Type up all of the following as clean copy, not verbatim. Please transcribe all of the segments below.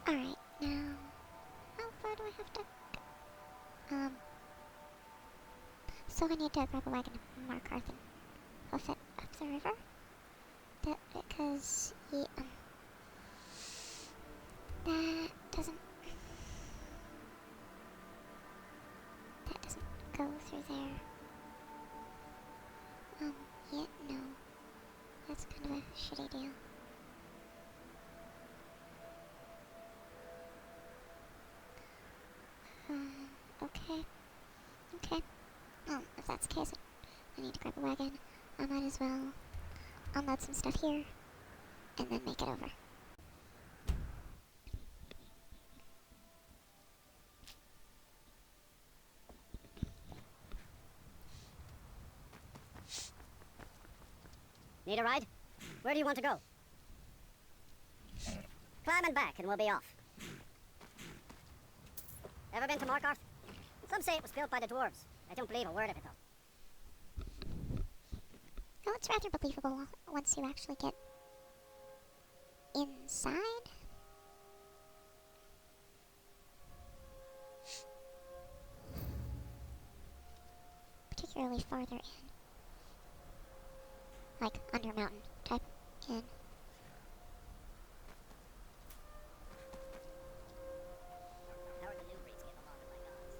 Alright, now... How far do I have to go? So I need to grab a wagon and mark Arth and hoof it up the river? Because he, that doesn't go through there. Yeah, no. That's kind of a shitty deal. Okay. Okay. If that's the case, I need to grab a wagon. I might as well unload some stuff here, and then make it over. Need a ride? Where do you want to go? Climb and back and we'll be off. Ever been to Markarth? Some say it was built by the dwarves. I don't believe a word of it though. Well, it's rather believable once you actually get inside. Particularly farther in. Like, under mountain type in. How are the new breeds getting along with my gods?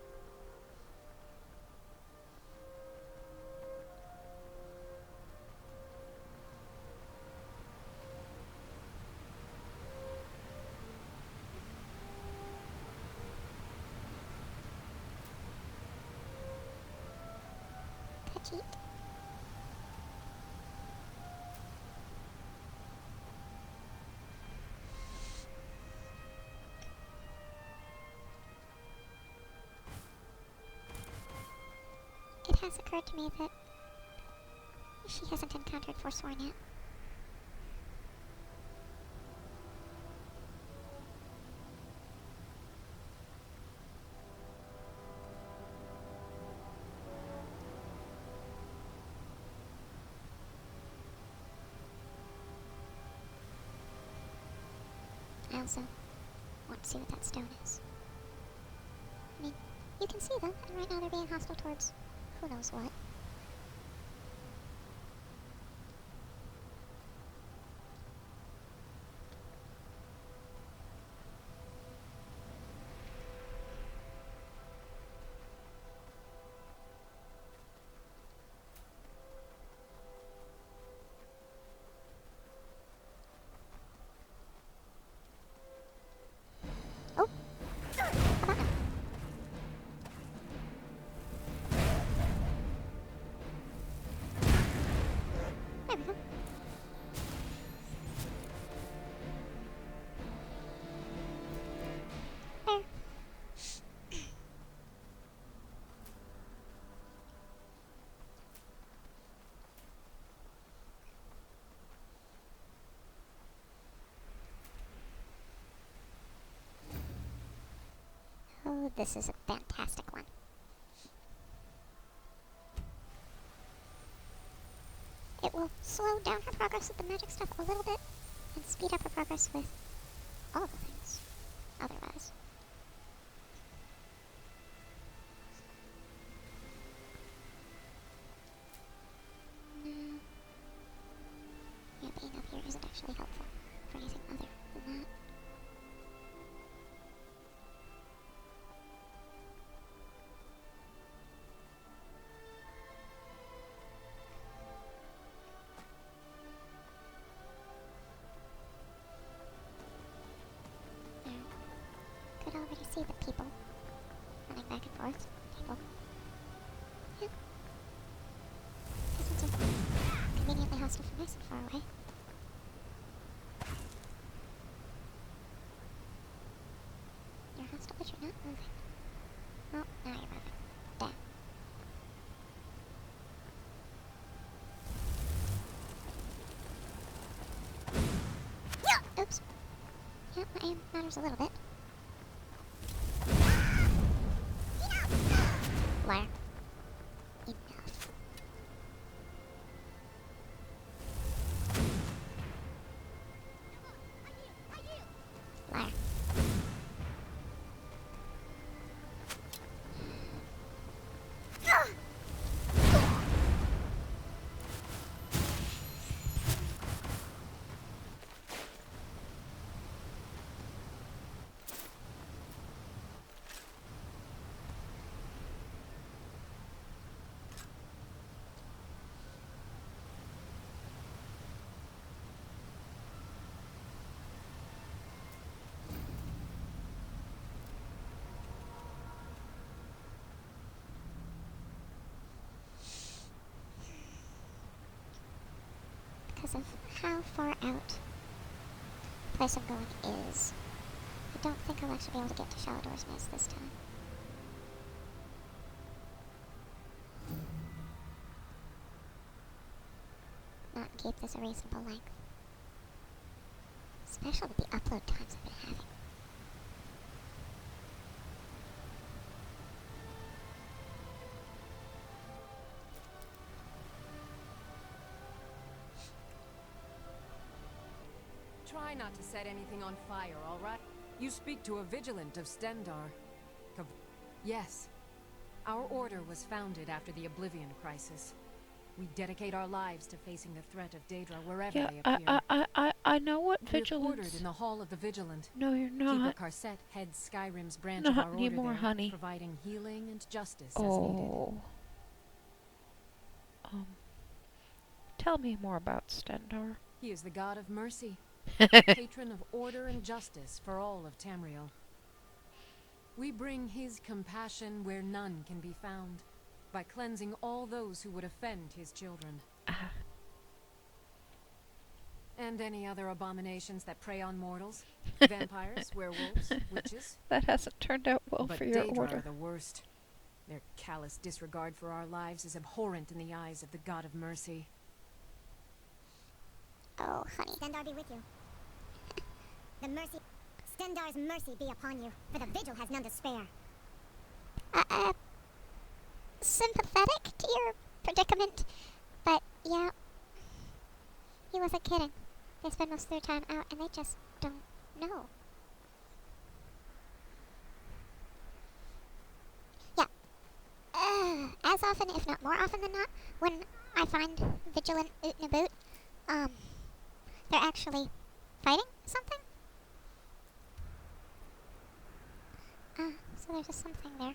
Khajiit. It has occurred to me that she hasn't encountered Forsworn yet. I also want to see what that stone is. I mean, you can see them, and right now they're being hostile towards who knows what. Oh! How about now? There we go. There. Oh, this is a fantastic one. It will slow down her progress with the magic stuff a little bit, and speed up her progress with all the things otherwise. No. Yeah, being up here isn't actually helpful for anything other than that. Could already see the people running back and forth. People. Yeah. These ones are conveniently hostile from nice and far away. You're hostile, but you're not moving. Oh, now you're moving. Damn. Yeah! Oops. Yeah, my aim matters a little bit. Liar. Enough. Liar. because of how far out the place I'm going is. I don't think I'll actually be able to get to Shalidor's Maze this time. Not keep this a reasonable length. Especially with the upload times I've been having. Try not to set anything on fire, all right? You speak to a vigilant of Stendar. Yes. Our order was founded after the Oblivion Crisis. We dedicate our lives to facing the threat of Daedra wherever they appear. I know what We're quartered vigilance. in the Hall of the Vigilant. No, you're Keeper not. Carset heads Skyrim's branch of Not our order anymore, there, honey. providing healing and justice as needed. Oh. Tell me more about Stendar. He is the god of mercy, patron of order and justice for all of Tamriel. We bring his compassion where none can be found, by cleansing all those who would offend his children. And any other abominations that prey on mortals. Vampires, werewolves, witches. That hasn't turned out well But for your Daedra order. are the worst. Their callous disregard for our lives is abhorrent in the eyes of the god of mercy. Oh, honey. Stendar be with you. The mercy... Stendar's mercy be upon you, for the vigil has none to spare. Sympathetic to your predicament, but yeah, he wasn't kidding. They spend most of their time out and they just don't know. Yeah. As often, if not more often than not, when I find vigilant oot and a boot, they're actually fighting something. So there's just something there.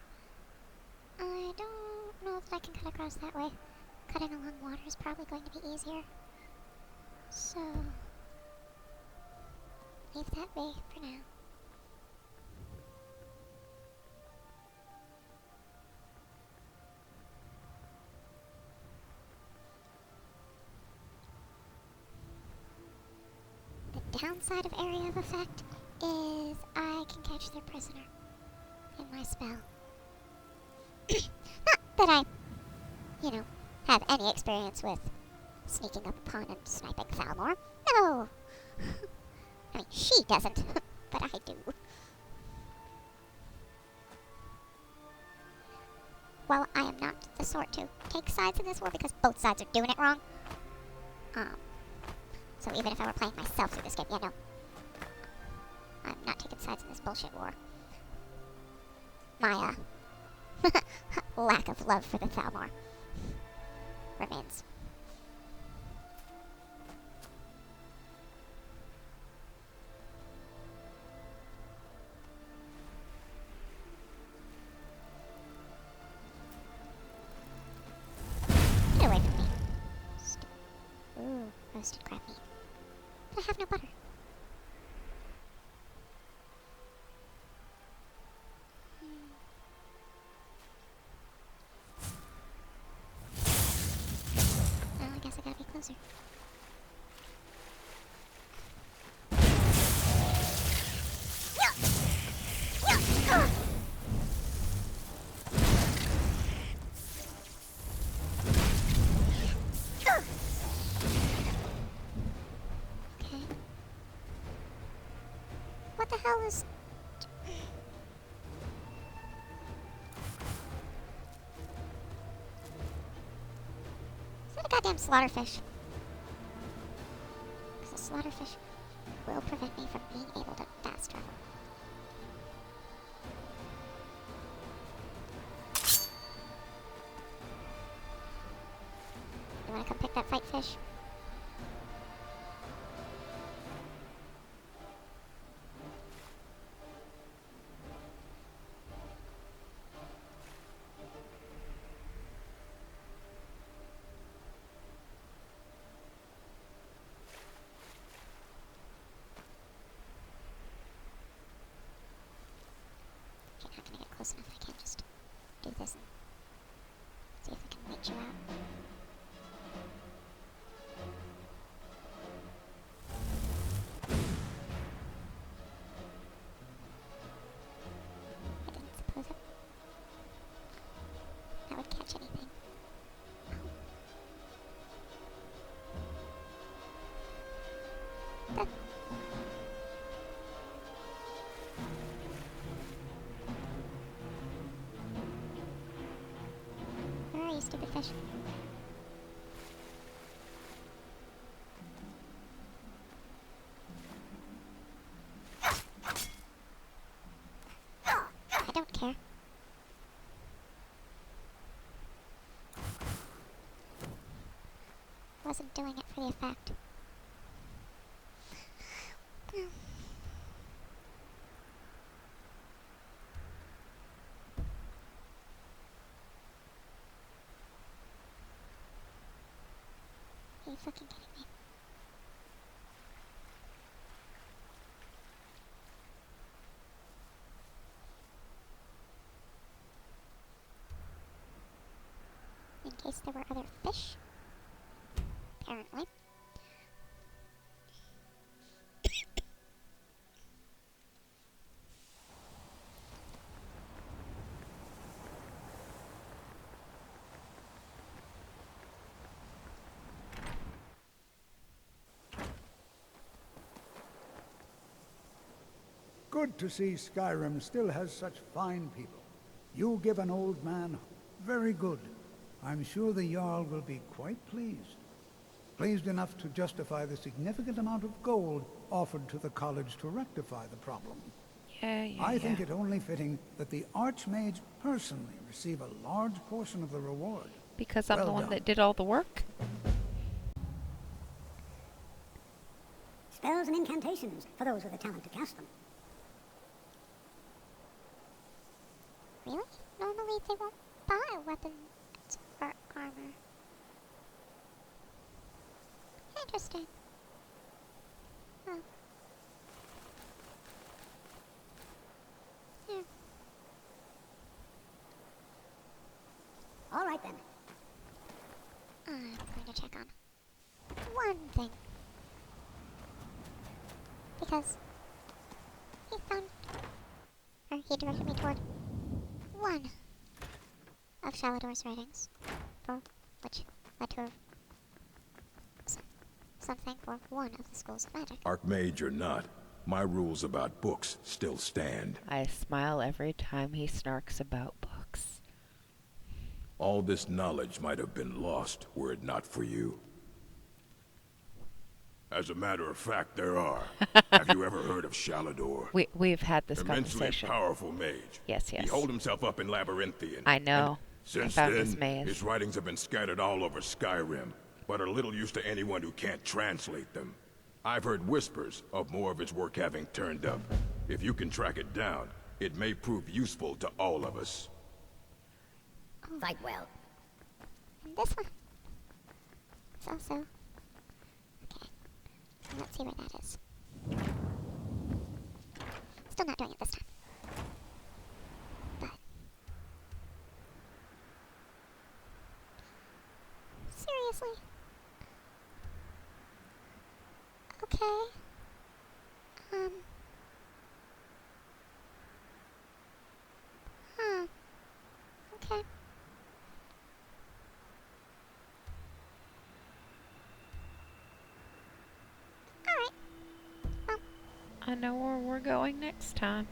I don't know if I can cut across that way. Cutting along water is probably going to be easier. So, leave that be for now. The downside of Area of Effect is I can catch their prisoner in my spell. Not that I, have any experience with sneaking up upon and sniping Thalmor. No! I mean, she doesn't, but I do. While I am not the sort to take sides in this war because both sides are doing it wrong, so even if I were playing myself through this game, no. I'm not taking sides in this bullshit war. My, lack of love for the Thalmor remains. Get away from me. Ooh, roasted crab meat. But I have no butter. Well, I guess I gotta be closer. Okay. What the hell is... Is that a goddamn slaughterfish? Because the slaughterfish will prevent me from being able to fast travel. You wanna come pick that fight, fish? Okay, not gonna get close enough. I can't just do this and see if I can reach you out. you stupid fish. I don't care. Wasn't doing it for the effect. Are you fucking kidding me? In case there were other fish. Apparently. Good to see Skyrim still has such fine people. You give an old man very good. I'm sure the Jarl will be quite pleased. Pleased enough to justify the significant amount of gold offered to the college to rectify the problem. Yeah. I think it only fitting that the Archmage personally receive a large portion of the reward. Because I'm Well the one done. that did all the work? Spells and incantations for those with the talent to cast them. Really? Normally they won't buy weapons or armor. Interesting. Oh. Yeah. All right then. I'm going to check on one thing. Because he found, or he directed me toward one of Shalidor's writings, for which led to something for one of the schools of magic. Archmage or not, my rules about books still stand. I smile every time he snarks about books. All this knowledge might have been lost were it not for you. As a matter of fact, there are. Have you ever heard of Shalidor? We've had this Immensely conversation. powerful mage. Yes. He holed himself up in Labyrinthian. I know. Since I found then, his maze. his writings have been scattered all over Skyrim, but are little use to anyone who can't translate them. I've heard whispers of more of his work having turned up. If you can track it down, it may prove useful to all of us. Fight well. And this one is also... Okay. Let's see where that is. Still not doing it this time. But... Seriously? Okay. Huh. Okay. Alright. Well, I know where we're going next time.